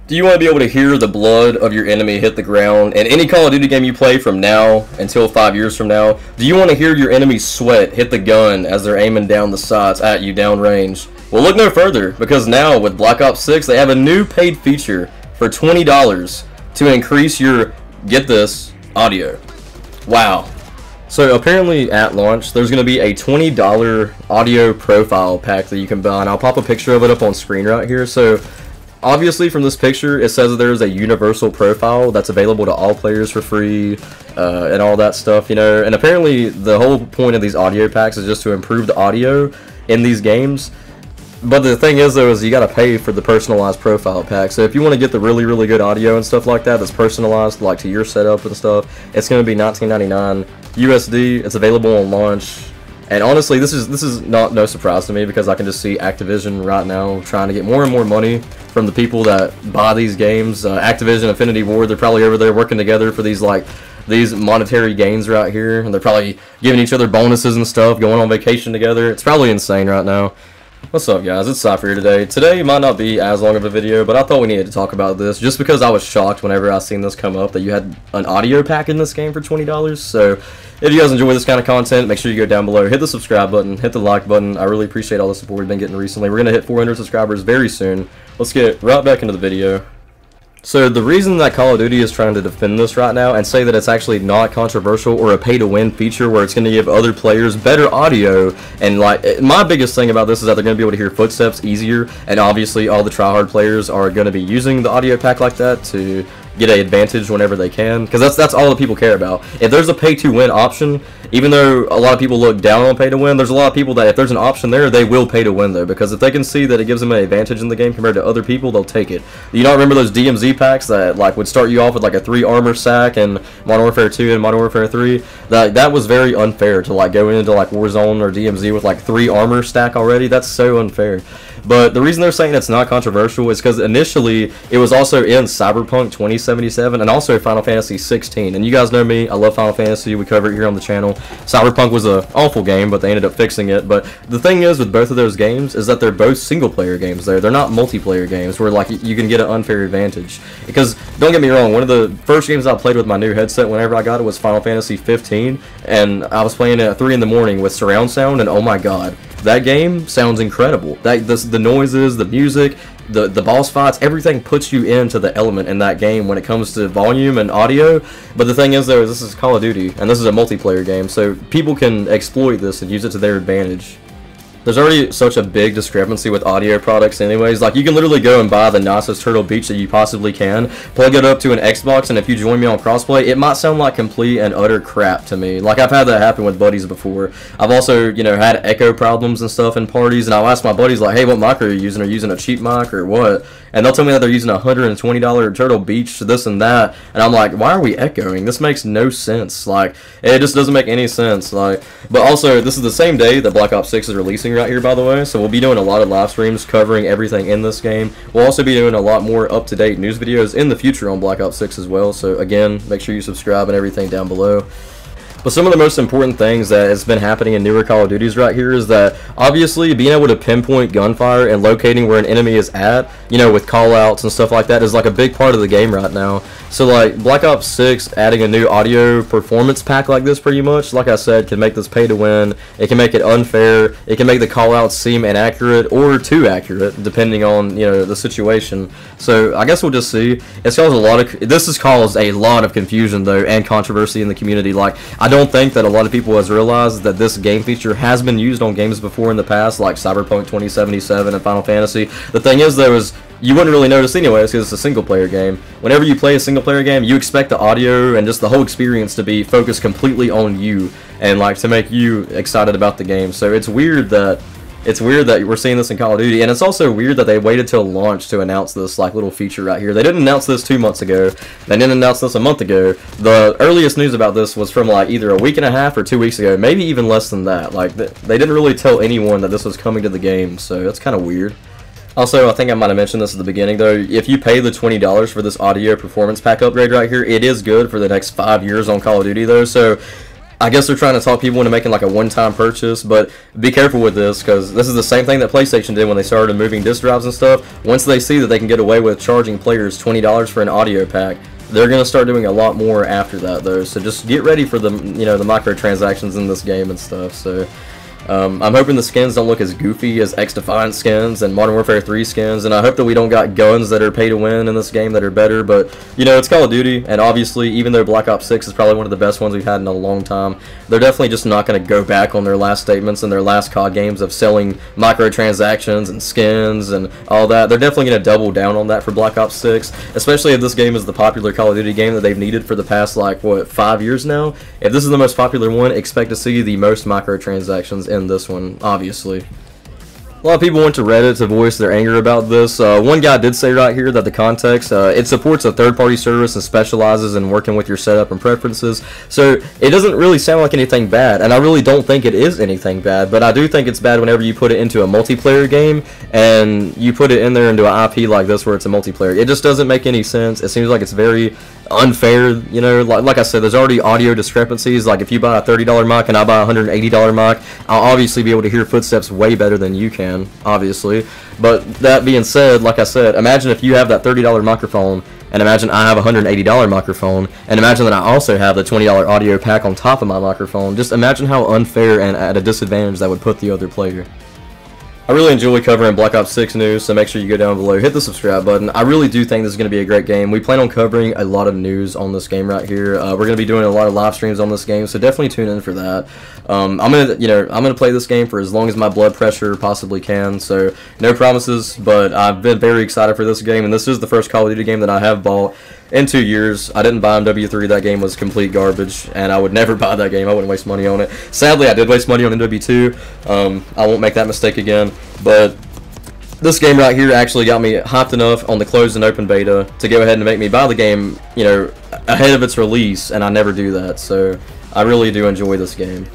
Do you want to be able to hear the blood of your enemy hit the ground in any Call of Duty game you play from now until 5 years from now? Do you want to hear your enemy's sweat hit the gun as they're aiming down the sights at you downrange? Well, look no further, because now with Black Ops 6, they have a new paid feature for $20 to increase your, get this, audio. Wow. So apparently at launch, there's going to be a $20 audio profile pack that you can buy, and I'll pop a picture of it up on screen right here. So obviously from this picture, it says that there's a universal profile that's available to all players for free, and all that stuff, you know. And apparently the whole point of these audio packs is just to improve the audio in these games. But the thing is, though, is you gotta pay for the personalized profile pack. So if you want to get the really, really good audio and stuff like that, that's personalized, like to your setup and stuff, it's gonna be $19.99 USD. It's available on launch. And honestly, this is no surprise to me, because I can just see Activision right now trying to get more and more money from the people that buy these games. Activision, Infinity Ward, they're probably over there working together for these monetary gains right here, and they're probably giving each other bonuses and stuff, going on vacation together. It's probably insane right now. What's up, guys? It's Cypher here today. Today might not be as long of a video, but I thought we needed to talk about this just because I was shocked whenever I seen this come up that you had an audio pack in this game for $20. So if you guys enjoy this kind of content, make sure you go down below, hit the subscribe button, hit the like button. I really appreciate all the support we've been getting recently. We're going to hit 400 subscribers very soon. Let's get right back into the video. So the reason that Call of Duty is trying to defend this right now and say that it's actually not controversial or a pay-to-win feature where it's going to give other players better audio, and like, my biggest thing about this is that they're going to be able to hear footsteps easier, and obviously all the tryhard players are going to be using the audio pack like that to get an advantage whenever they can, because that's all that people care about. If there's a pay-to-win option, even though a lot of people look down on pay-to-win, there's a lot of people that if there's an option there, they will pay-to-win though, because if they can see that it gives them an advantage in the game compared to other people, they'll take it. You don't remember those DMZ packs that like would start you off with like a 3 armor sack in Modern Warfare 2 and Modern Warfare 3? That was very unfair to like go into like Warzone or DMZ with like 3 armor stack already. That's so unfair. But the reason they're saying it's not controversial is because initially it was also in Cyberpunk 2077 and also Final Fantasy 16. And you guys know me, I love Final Fantasy, we cover it here on the channel. Cyberpunk was an awful game, but they ended up fixing it. But the thing is with both of those games is that they're both single player games there. They're not multiplayer games where like you can get an unfair advantage. Because don't get me wrong, one of the first games I played with my new headset whenever I got it was Final Fantasy 15, and I was playing it at 3 in the morning with surround sound, and oh my god, that game sounds incredible. The noises, the music, the boss fights, everything puts you into the element in that game when it comes to volume and audio. But the thing is though, this is Call of Duty, and this is a multiplayer game, so people can exploit this and use it to their advantage. There's already such a big discrepancy with audio products anyways. Like, you can literally go and buy the nicest Turtle Beach that you possibly can, plug it up to an Xbox, and if you join me on crossplay, it might sound like complete and utter crap to me. Like, I've had that happen with buddies before. I've also, you know, had echo problems and stuff in parties, and I'll ask my buddies, like, hey, what mic are you using? Are you using a cheap mic or what? And they'll tell me that they're using a $120 Turtle Beach, this and that, and I'm like, why are we echoing? This makes no sense. Like, it just doesn't make any sense. Like, but also, this is the same day that Black Ops 6 is releasing right here, by the way, so we'll be doing a lot of live streams covering everything in this game. We'll also be doing a lot more up-to-date news videos in the future on Black Ops 6 as well, so again, make sure you subscribe and everything down below. But some of the most important things that has been happening in newer Call of Duties right here is that obviously being able to pinpoint gunfire and locating where an enemy is at, you know, with callouts and stuff like that, is like a big part of the game right now. So like Black Ops 6 adding a new audio performance pack like this pretty much, like I said, can make this pay to win. It can make it unfair. It can make the callouts seem inaccurate or too accurate depending on, you know, the situation. So I guess we'll just see. This has caused a lot of confusion though and controversy in the community. Like, I don't think that a lot of people has realized that this game feature has been used on games before in the past, like Cyberpunk 2077 and Final Fantasy. The thing is though, is you wouldn't really notice anyways because it's a single player game. Whenever you play a single player game, you expect the audio and just the whole experience to be focused completely on you and like to make you excited about the game. So it's weird that we're seeing this in Call of Duty, and it's also weird that they waited till launch to announce this like little feature right here. They didn't announce this 2 months ago. They didn't announce this a month ago. The earliest news about this was from like either a week and a half or 2 weeks ago, maybe even less than that. Like, they didn't really tell anyone that this was coming to the game, so that's kind of weird. Also, I think I might have mentioned this at the beginning, though. If you pay the $20 for this audio performance pack upgrade right here, it is good for the next 5 years on Call of Duty, though. So I guess they're trying to talk people into making like a one-time purchase, but be careful with this, because this is the same thing that PlayStation did when they started moving disc drives and stuff. Once they see that they can get away with charging players $20 for an audio pack, they're going to start doing a lot more after that, though. So just get ready for the, you know, the microtransactions in this game and stuff. So I'm hoping the skins don't look as goofy as X-Defiant skins and Modern Warfare 3 skins, and I hope that we don't got guns that are pay to win in this game that are better, but, you know, it's Call of Duty, and obviously, even though Black Ops 6 is probably one of the best ones we've had in a long time, they're definitely just not going to go back on their last statements and their last COD games of selling microtransactions and skins and all that. They're definitely going to double down on that for Black Ops 6, especially if this game is the popular Call of Duty game that they've needed for the past, like, what, 5 years now? If this is the most popular one, expect to see the most microtransactions in this one, obviously. A lot of people went to Reddit to voice their anger about this. One guy did say right here that the context, it supports a third-party service and specializes in working with your setup and preferences, so it doesn't really sound like anything bad, and I really don't think it is anything bad, but I do think it's bad whenever you put it into a multiplayer game, and you put it in there into an IP like this where it's a multiplayer. It just doesn't make any sense. It seems like it's very unfair, you know, like I said, there's already audio discrepancies. Like if you buy a $30 mic and I buy a $180 mic, I'll obviously be able to hear footsteps way better than you can, obviously. But that being said, like I said, imagine if you have that $30 microphone, and imagine I have a $180 microphone, and imagine that I also have the $20 audio pack on top of my microphone. Just imagine how unfair and at a disadvantage that would put the other player. I really enjoy covering Black Ops 6 news, so make sure you go down below, hit the subscribe button. I really do think this is going to be a great game. We plan on covering a lot of news on this game right here. We're going to be doing a lot of live streams on this game, so definitely tune in for that. I'm gonna play this game for as long as my blood pressure possibly can, so no promises, but I've been very excited for this game, and this is the first Call of Duty game that I have bought in 2 years. I didn't buy MW3, that game was complete garbage, and I would never buy that game. I wouldn't waste money on it. Sadly, I did waste money on MW2. I won't make that mistake again, but this game right here actually got me hyped enough on the closed and open beta to go ahead and make me buy the game, you know, ahead of its release, and I never do that, so I really do enjoy this game.